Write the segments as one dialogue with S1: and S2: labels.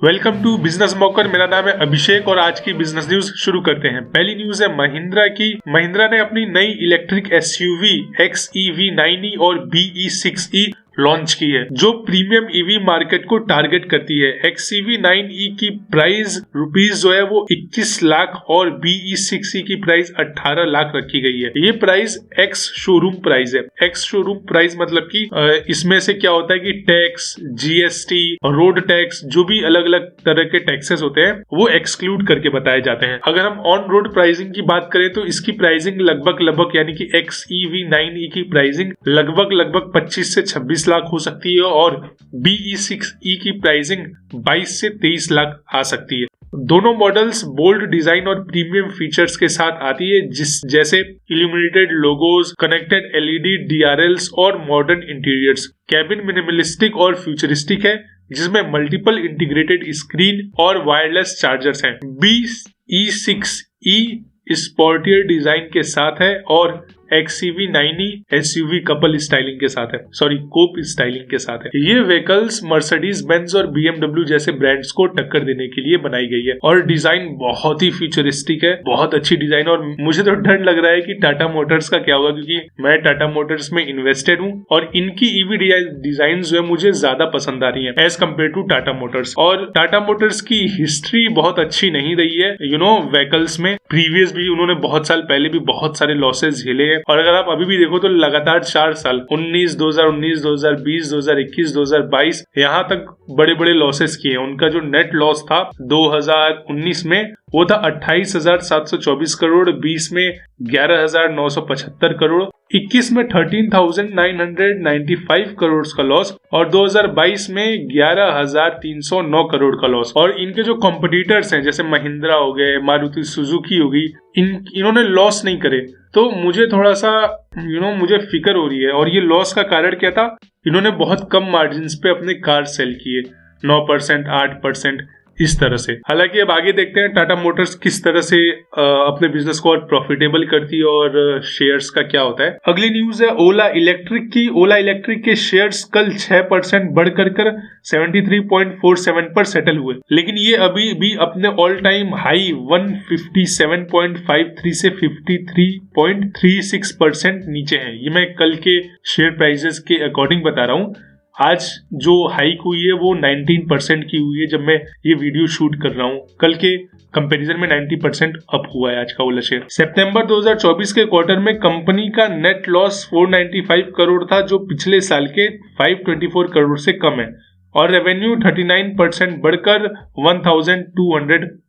S1: Welcome to business मॉकर। मेरा नाम है अभिषेक और आज की बिजनेस न्यूज शुरू करते हैं। पहली न्यूज है महिंद्रा की। महिंद्रा ने अपनी नई इलेक्ट्रिक एसयूवी XEV9e और BE6e लॉन्च की है, जो प्रीमियम ईवी मार्केट को टारगेट करती है। XEV9e की प्राइस रुपीस जो है वो 21 लाख और BE6e की प्राइस 18 लाख रखी गई है। ये प्राइस एक्स शोरूम प्राइस है। एक्स शोरूम प्राइस मतलब कि इसमें से क्या होता है कि टैक्स, GST, रोड टैक्स, जो भी अलग अलग तरह के टैक्सेस होते हैं वो एक्सक्लूड करके बताए जाते हैं। अगर हम ऑन रोड प्राइसिंग की बात करें तो इसकी प्राइसिंग लगभग यानी कि XEV9e की प्राइसिंग लगभग 25 से 26 लाख हो सकती है और BE6e की प्राइसिंग 22 से 23 लाख आ सकती है। दोनों मॉडल्स बोल्ड डिजाइन और प्रीमियम फीचर्स के साथ आती है, जैसे illuminated logos, connected LED DRLs और मॉडर्न इंटीरियर्स। कैबिन मिनिमलिस्टिक और फ्यूचरिस्टिक है, जिसमें मल्टीपल इंटीग्रेटेड स्क्रीन और वायरलेस चार्जर्स हैं। BE6e स्पोर्टियर डिजाइन के साथ है और XEV9e SUV कपल स्टाइलिंग के साथ है, कोप स्टाइलिंग के साथ है। ये व्हीकल्स मर्सिडीज बेंज और BMW जैसे ब्रांड्स को टक्कर देने के लिए बनाई गई है और डिजाइन बहुत ही फ्यूचरिस्टिक है, बहुत अच्छी डिजाइन। और मुझे तो डर लग रहा है कि टाटा मोटर्स का क्या होगा, क्योंकि मैं टाटा मोटर्स में इन्वेस्टेड हूँ और इनकी ईवी डिजाइन जो है मुझे ज्यादा पसंद आ रही है as compare to Tata Motors. और टाटा मोटर्स की हिस्ट्री बहुत अच्छी नहीं रही है व्हीकल्स में। प्रीवियस भी उन्होंने बहुत साल पहले भी बहुत सारे लॉसेस झेले हैं और अगर आप अभी भी देखो तो लगातार 4 साल 2019, 2020, 2021, 2022 यहाँ तक बड़े बड़े लॉसेस किए हैं। उनका जो नेट लॉस था 2019 में वो था 28,724 करोड़, 20 में 11,975 करोड़, 21 में 13,995 करोड़ का लॉस और 2022 में 11,309 करोड़ का लॉस। और इनके जो कॉम्पिटिटर्स हैं जैसे महिंद्रा हो गए, मारुति सुजुकी होगी, इन्होंने लॉस नहीं करे। तो मुझे थोड़ा सा मुझे फिक्र हो रही है। और ये लॉस का कारण क्या था, इन्होंने बहुत कम मार्जिन पे अपने कार सेल किए, 9%, 8% इस तरह से। हालांकि अब आगे देखते हैं टाटा मोटर्स किस तरह से अपने बिजनेस को और प्रॉफिटेबल करती है और शेयर्स का क्या होता है। अगली न्यूज है ओला इलेक्ट्रिक की। ओला इलेक्ट्रिक के शेयर्स कल 6% बढ़कर 73.47 पर सेटल हुए, लेकिन ये अभी भी अपने ऑल टाइम हाई 157.53 से 53.36% नीचे है। ये मैं कल के शेयर प्राइसेस के अकॉर्डिंग बता रहा हूँ। आज जो हाइक हुई है वो 19% की हुई है जब मैं ये वीडियो शूट कर रहा हूँ। कल के कंपैरिजन में 90% अप हुआ है आज का ओला शेयर। सितंबर 2024 के क्वार्टर में कंपनी का नेट लॉस 495 करोड़ था, जो पिछले साल के 524 करोड़ से कम है और रेवेन्यू 39% बढ़कर 1,214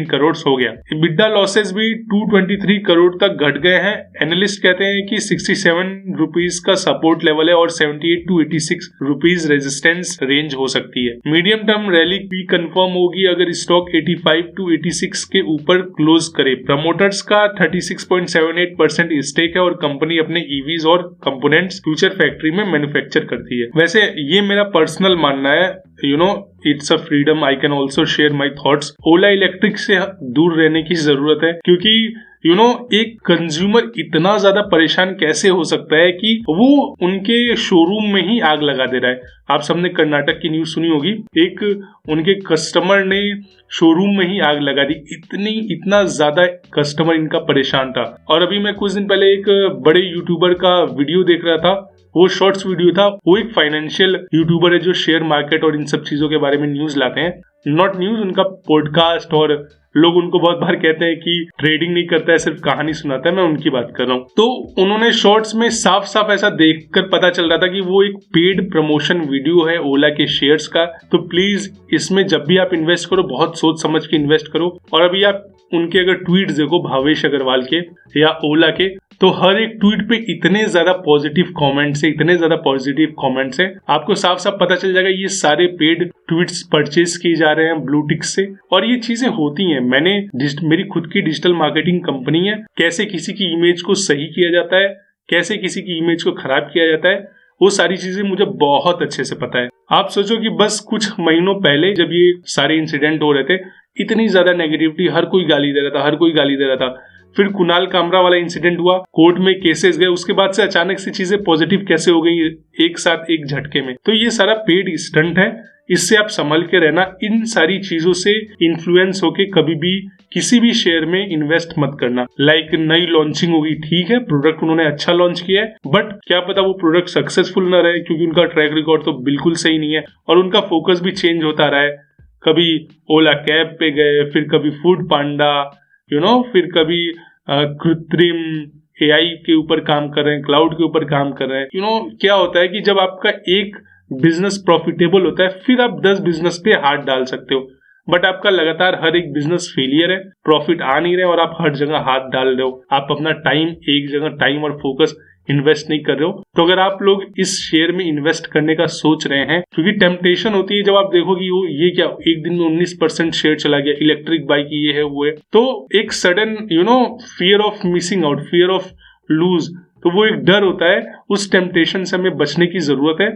S1: करोड़ हो गया। EBITDA लॉसेस भी 223 करोड़ तक घट गए हैं। एनालिस्ट कहते हैं कि 67 रुपीस का सपोर्ट लेवल है और 78 to 86 रुपीस रेजिस्टेंस रेंज हो सकती है। मीडियम टर्म रैली भी कंफर्म होगी अगर स्टॉक 85 to 86 के ऊपर क्लोज करे। प्रमोटर्स का 36.78% स्टेक है और कंपनी अपने EVs और कंपोनेंट्स फ्यूचर फैक्ट्री में मैन्युफैक्चर करती है। वैसे ये मेरा पर्सनल मानना है, it's a freedom, I can also share my thoughts. Ola electric से दूर रहने की जरूरत है, क्योंकि एक कंज्यूमर इतना ज्यादा परेशान कैसे हो सकता है कि वो उनके शोरूम में ही आग लगा दे रहा है। आप सबने कर्नाटक की न्यूज सुनी होगी, एक उनके कस्टमर ने शोरूम में ही आग लगा दी। इतना ज्यादा कस्टमर इनका परेशान था। और अभी मैं कुछ दिन पहले एक बड़े यूट्यूबर का वीडियो देख रहा था, वो शॉर्ट्स वीडियो था। वो एक फाइनेंशियल यूट्यूबर है जो शेयर मार्केट और इन सब चीजों के बारे में न्यूज लाते हैं। नॉट न्यूज, उनका पॉडकास्ट, और लोग उनको बहुत बार कहते हैं कि ट्रेडिंग नहीं करता है, सिर्फ कहानी सुनाता है। मैं उनकी बात कर रहा हूँ। तो उन्होंने शॉर्ट्स में साफ साफ ऐसा देखकर पता चल रहा था कि वो एक पेड प्रमोशन वीडियो है ओला के शेयर्स का। तो प्लीज इसमें जब भी आप इन्वेस्ट करो बहुत सोच समझ के इन्वेस्ट करो। और अभी आप उनके अगर ट्वीट देखो, भावेश अग्रवाल के या ओला के, तो हर एक ट्वीट पे इतने ज्यादा पॉजिटिव कमेंट्स है, आपको साफ साफ पता चल जाएगा ये सारे पेड ट्वीट्स परचेज किए जा रहे हैं ब्लू टिक से। और ये चीजें होती हैं। मेरी खुद की डिजिटल मार्केटिंग कंपनी है। कैसे किसी की इमेज को सही किया जाता है, कैसे किसी की इमेज को खराब किया जाता है, वो सारी चीजें मुझे बहुत अच्छे से पता है। आप सोचो कि बस कुछ महीनों पहले जब ये सारे इंसिडेंट हो रहे थे, इतनी ज्यादा नेगेटिविटी, हर कोई गाली दे रहा था। फिर कुणाल कामरा वाला इंसिडेंट हुआ, कोर्ट में केसेस गए, उसके बाद से अचानक से चीजें पॉजिटिव कैसे हो गई एक साथ एक झटके में। तो ये सारा पेड स्टंट है, इससे आप संभल के रहना। इन सारी चीजों से इन्फ्लुएंस होके कभी भी किसी भी शेयर में इन्वेस्ट मत करना। लाइक नई लॉन्चिंग होगी, ठीक है, प्रोडक्ट उन्होंने अच्छा लॉन्च किया है, बट क्या पता वो प्रोडक्ट सक्सेसफुल ना रहे, क्योंकि उनका ट्रैक रिकॉर्ड तो बिल्कुल सही नहीं है और उनका फोकस भी चेंज होता रहा है। कभी ओला कैब पे गए, फिर कभी फूड पांडा, फिर कभी कृत्रिम एआई के ऊपर काम कर रहे हैं, क्लाउड के ऊपर काम कर रहे हैं। क्या होता है कि जब आपका एक बिजनेस प्रॉफिटेबल होता है, फिर आप 10 बिजनेस पे हाथ डाल सकते हो, बट आपका लगातार हर एक बिजनेस फेलियर है, प्रॉफिट आ नहीं रहे और आप हर जगह हाथ डाल रहे हो, आप अपना टाइम एक जगह टाइम और फोकस इन्वेस्ट नहीं कर रहे हो। तो अगर आप लोग इस शेयर में इन्वेस्ट करने का सोच रहे हैं, क्योंकि टेम्पटेशन होती है जब आप देखो कि ये क्या एक दिन में 19% शेयर चला गया, इलेक्ट्रिक बाइक ये है वो है, तो एक sudden fear of missing out, fear of lose, तो वो एक डर होता है। उस टेम्पटेशन से हमें बचने की जरूरत है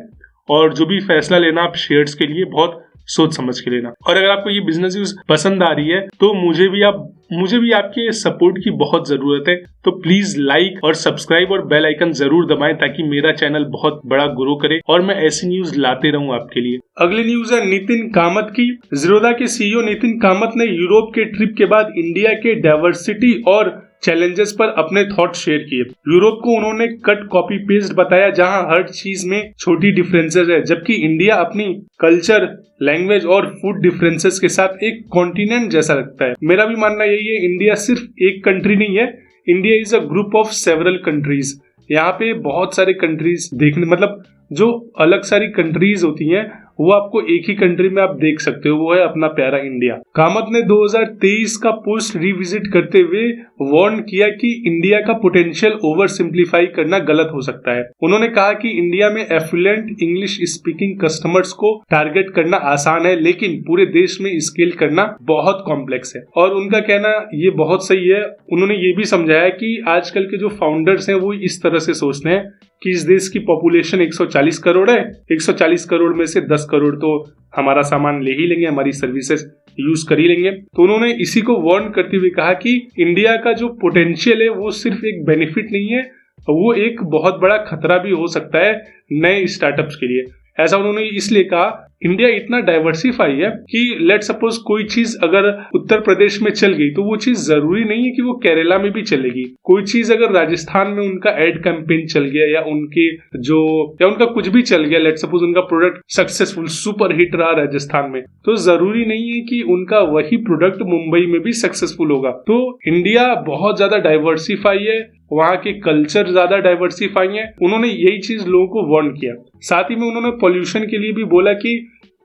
S1: और जो भी फैसला लेना आप शेयर्स के लिए बहुत सोच समझ के लेना। और अगर आपको ये बिजनेस न्यूज पसंद आ रही है तो मुझे भी आपके सपोर्ट की बहुत जरूरत है। तो प्लीज लाइक और सब्सक्राइब और बेल आइकन जरूर दबाएं ताकि मेरा चैनल बहुत बड़ा ग्रो करे और मैं ऐसी न्यूज लाते रहूं आपके लिए। अगली न्यूज है नितिन कामत की। ज़ीरोधा के सीईओ नितिन कामत ने यूरोप के ट्रिप के बाद इंडिया के डाइवर्सिटी और चैलेंजेस पर अपने थॉट शेयर किए। यूरोप को उन्होंने कट कॉपी पेस्ट बताया, जहां हर चीज में छोटी डिफरेंसेस है, जबकि इंडिया अपनी कल्चर, लैंग्वेज और फूड डिफरेंसेस के साथ एक कॉन्टिनेंट जैसा लगता है। मेरा भी मानना यही है, इंडिया सिर्फ एक कंट्री नहीं है, India is a group of several countries. यहाँ पे बहुत सारे कंट्रीज देखने, मतलब जो अलग सारी कंट्रीज होती हैं वो आपको एक ही कंट्री में आप देख सकते हो, वो है अपना प्यारा इंडिया। कामत ने 2023 का पोस्ट रिविजिट करते हुए वार्न किया कि इंडिया का पोटेंशियल ओवर सिंप्लीफाई करना गलत हो सकता है। उन्होंने कहा कि इंडिया में एफ्लुएंट इंग्लिश स्पीकिंग कस्टमर्स को टारगेट करना आसान है, लेकिन पूरे देश में स्केल करना बहुत कॉम्प्लेक्स है। और उनका कहना ये बहुत सही है। उन्होंने ये भी समझाया कि आजकल के जो फाउंडर्स हैं वो इस तरह से सोचते हैं कि इस देश की पॉपुलेशन 140 करोड़ है, 140 करोड़ में से 10 करोड़ तो हमारा सामान ले ही लेंगे, हमारी सर्विसेज यूज कर ही लेंगे। तो उन्होंने इसी को वार्न करते हुए कहा कि इंडिया का जो पोटेंशियल है वो सिर्फ एक बेनिफिट नहीं है, वो एक बहुत बड़ा खतरा भी हो सकता है नए स्टार्टअप्स के लिए। ऐसा उन्होंने इसलिए कहा, इंडिया इतना डाइवर्सिफाई है कि लेट सपोज कोई चीज अगर उत्तर प्रदेश में चल गई तो वो चीज जरूरी नहीं है कि वो केरला में भी चलेगी। कोई चीज अगर राजस्थान में उनका एड कैंपेन चल गया या उनका कुछ भी चल गया, लेट सपोज उनका प्रोडक्ट सक्सेसफुल सुपर हिट रहा राजस्थान में, तो जरूरी नहीं है कि उनका वही प्रोडक्ट मुंबई में भी सक्सेसफुल होगा। तो इंडिया बहुत ज्यादा डाइवर्सिफाई है, वहाँ के कल्चर ज्यादा डाइवर्सिफाई है। उन्होंने यही चीज लोगों को वार्न किया। साथ ही में उन्होंने पॉल्यूशन के लिए भी बोला कि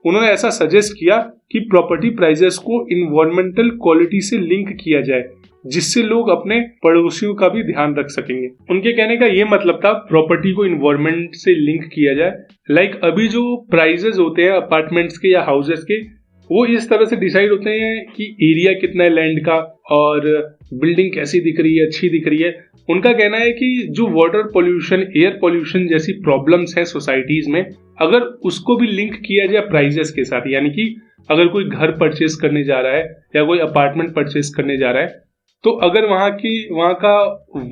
S1: उन्होंने ऐसा सजेस्ट किया कि प्रॉपर्टी प्राइसेस को इन्वायरमेंटल क्वालिटी से लिंक किया जाए, जिससे लोग अपने पड़ोसियों का भी ध्यान रख सकेंगे। उनके कहने का ये मतलब था प्रॉपर्टी को इन्वायरमेंट से लिंक किया जाए। लाइक अभी जो प्राइसेस होते हैं अपार्टमेंट्स के या हाउसेस के, वो इस तरह से डिसाइड होते हैं कि एरिया कितना है लैंड का और बिल्डिंग कैसी दिख रही है, अच्छी दिख रही है। उनका कहना है कि जो वाटर पोल्यूशन, एयर पोल्यूशन जैसी प्रॉब्लम्स हैं सोसाइटीज में, अगर उसको भी लिंक किया जाए प्राइजेस के साथ, यानी कि अगर कोई घर परचेस करने जा रहा है या कोई अपार्टमेंट परचेस करने जा रहा है, तो अगर वहाँ का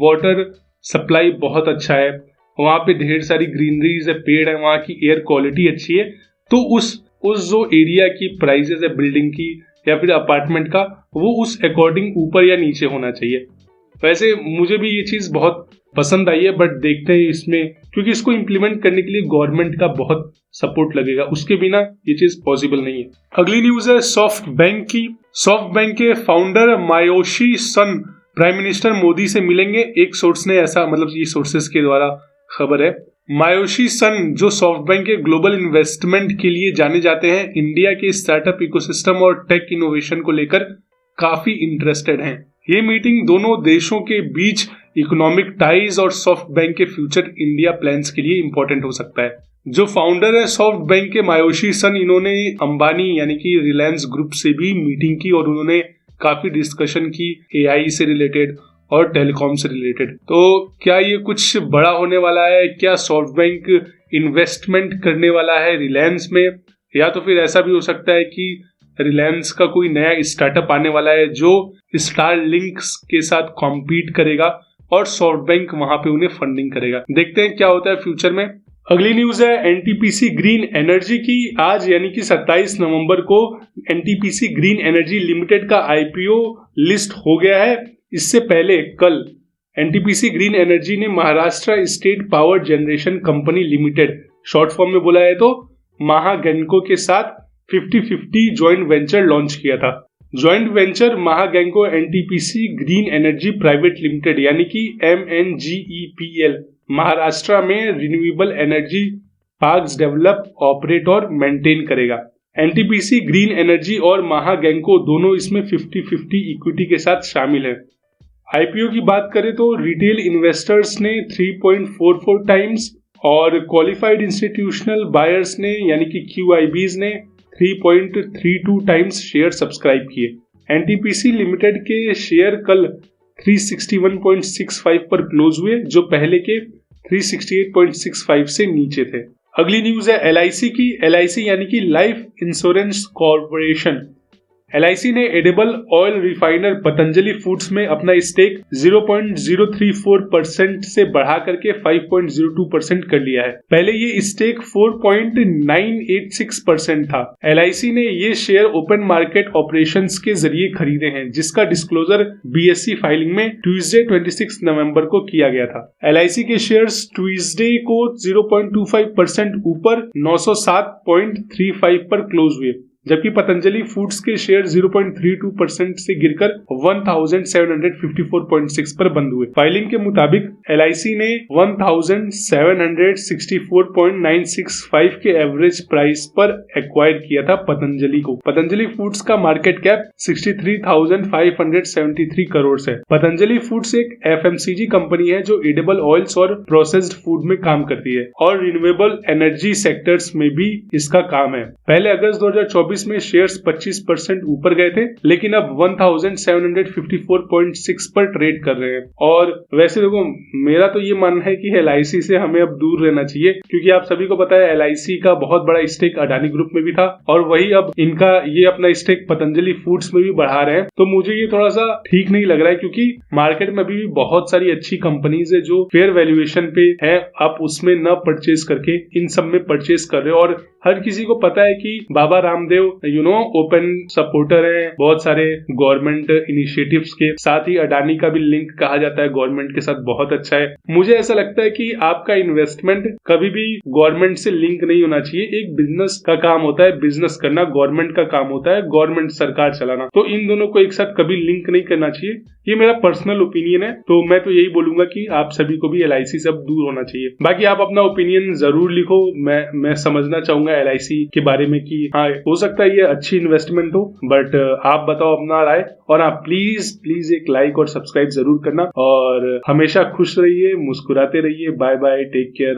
S1: वाटर सप्लाई बहुत अच्छा है, वहाँ पे ढेर सारी ग्रीनरीज है, पेड़ है, वहाँ की एयर क्वालिटी अच्छी है, तो उस जो एरिया की प्राइजेस है बिल्डिंग की या फिर अपार्टमेंट का, वो उस अकॉर्डिंग ऊपर या नीचे होना चाहिए। वैसे मुझे भी ये चीज बहुत पसंद आई है, बट देखते हैं इसमें, क्योंकि इसको इम्प्लीमेंट करने के लिए गवर्नमेंट का बहुत सपोर्ट लगेगा, उसके बिना ये चीज पॉसिबल नहीं है। अगली न्यूज है सॉफ्ट बैंक की। सॉफ्ट बैंक के फाउंडर मायोशी सन प्राइम मिनिस्टर मोदी से मिलेंगे, एक सोर्स ने ऐसा, मतलब ये सोर्सेस के द्वारा खबर है। मायोशी सन जो सॉफ्ट बैंक के ग्लोबल इन्वेस्टमेंट के लिए जाने जाते हैं, इंडिया के स्टार्टअप इकोसिस्टम और टेक इनोवेशन को लेकर काफी इंटरेस्टेड हैं। ये मीटिंग दोनों देशों के बीच इकोनॉमिक टाइज और सॉफ्ट बैंक के फ्यूचर इंडिया प्लान्स के लिए इंपॉर्टेंट हो सकता है। जो फाउंडर है सॉफ्ट बैंक के मायोशी सन, इन्होंने अंबानी यानी कि रिलायंस ग्रुप से भी मीटिंग की और उन्होंने काफी डिस्कशन की एआई से रिलेटेड और टेलीकॉम से रिलेटेड। तो क्या ये कुछ बड़ा होने वाला है? क्या सॉफ्ट बैंक इन्वेस्टमेंट करने वाला है रिलायंस में? या तो फिर ऐसा भी हो सकता है कि रिलायंस का कोई नया स्टार्टअप आने वाला है जो स्टारलिंक के साथ कॉम्पीट करेगा और सॉफ्टबैंक वहां पे उन्हें फंडिंग करेगा। देखते हैं क्या होता है फ्यूचर में। अगली न्यूज है एनटीपीसी ग्रीन एनर्जी की। आज यानी कि 27 नवंबर को एनटीपीसी ग्रीन एनर्जी लिमिटेड का आईपीओ लिस्ट हो गया है। इससे पहले कल एनटीपीसी ग्रीन एनर्जी ने Maharashtra state power generation company limited, short form में बोला है तो महागेनको के साथ 50-50 ज्वाइंट वेंचर लॉन्च किया था। Joint venture Mahagenco NTPC green energy private limited यानी कि MNGEPL महाराष्ट्र में renewable energy parks develop, operate और मेंटेन करेगा। एनटीपीसी ग्रीन एनर्जी और महागेनको दोनों इसमें 50-50 इक्विटी के साथ शामिल है। आईपीओ की बात करें तो रिटेल इन्वेस्टर्स ने 3.44 टाइम्स और क्वालिफाइड इंस्टीट्यूशनल बायर्स ने यानी कि QIBs ने 3.32 टाइम्स शेयर सब्सक्राइब किए। एनटीपीसी लिमिटेड के शेयर कल 361.65 पर क्लोज हुए जो पहले के 368.65 से नीचे थे। अगली न्यूज है LIC की। LIC यानी कि लाइफ इंश्योरेंस कॉर्पोरेशन। LIC ने edible oil refiner Patanjali foods में अपना स्टेक 0.034% से बढ़ा करके 5.02% कर लिया है। पहले ये स्टेक 4.986% था। LIC ने ये शेयर ओपन मार्केट ऑपरेशंस के जरिए खरीदे हैं जिसका डिस्क्लोजर BSE फाइलिंग में ट्यूसडे 26 नवंबर को किया गया था। LIC के शेयर्स ट्यूसडे को 0.25% ऊपर 907.35 पर क्लोज हुए, जबकि पतंजलि फूड्स के शेयर 0.32% से गिरकर 1754.6 पर बंद हुए। फाइलिंग के मुताबिक LIC ने 1764.965 के एवरेज प्राइस पर एक्वायर किया था पतंजलि को। पतंजलि फूड्स का मार्केट कैप 63,573 करोड़ है। पतंजलि फूड्स एक FMCG कंपनी है जो एडिबल ऑयल्स और प्रोसेस्ड फूड में काम करती है और रिन्यूएबल एनर्जी सेक्टर्स में भी इसका काम है। पहले अगस्त 2024 में शेयर्स 25% ऊपर गए थे लेकिन अब 1754.6 पर ट्रेड कर रहे हैं। और वैसे देखो मेरा तो ये मानना है कि LIC से हमें अब दूर रहना चाहिए क्योंकि आप सभी को पता है LIC का बहुत बड़ा स्टेक अडानी ग्रुप में भी था और वही अब इनका ये अपना स्टेक पतंजलि फूड्स में भी बढ़ा रहे हैं। तो मुझे ये थोड़ा सा ठीक नहीं लग रहा है क्योंकि मार्केट में अभी भी बहुत सारी अच्छी कंपनीज है जो फेयर वैल्यूएशन पे है, आप उसमें न परचेज करके इन सब में परचेज कर रहे हो। और हर किसी को पता है कि बाबा रामदेव ओपन सपोर्टर है बहुत सारे गवर्नमेंट इनिशिएटिव्स के, साथ ही अडानी का भी लिंक कहा जाता है गवर्नमेंट के साथ बहुत अच्छा है। मुझे ऐसा लगता है कि आपका इन्वेस्टमेंट कभी भी गवर्नमेंट से लिंक नहीं होना चाहिए। एक बिजनेस का काम होता है बिजनेस करना, गवर्नमेंट का काम होता है गवर्नमेंट सरकार चलाना, तो इन दोनों को एक साथ कभी लिंक नहीं करना चाहिए। ये मेरा पर्सनल ओपिनियन है, तो मैं तो यही बोलूंगा कि आप सभी को भी LIC से अब दूर होना चाहिए। बाकी आप अपना ओपिनियन जरूर लिखो, मैं समझना चाहूंगा LIC के बारे में कि हाँ हो सकता है ये अच्छी इन्वेस्टमेंट हो, बट आप बताओ अपना राय। और आप प्लीज एक लाइक और सब्सक्राइब जरूर करना और हमेशा खुश रहिए, मुस्कुराते रहिए। Bye bye, take care.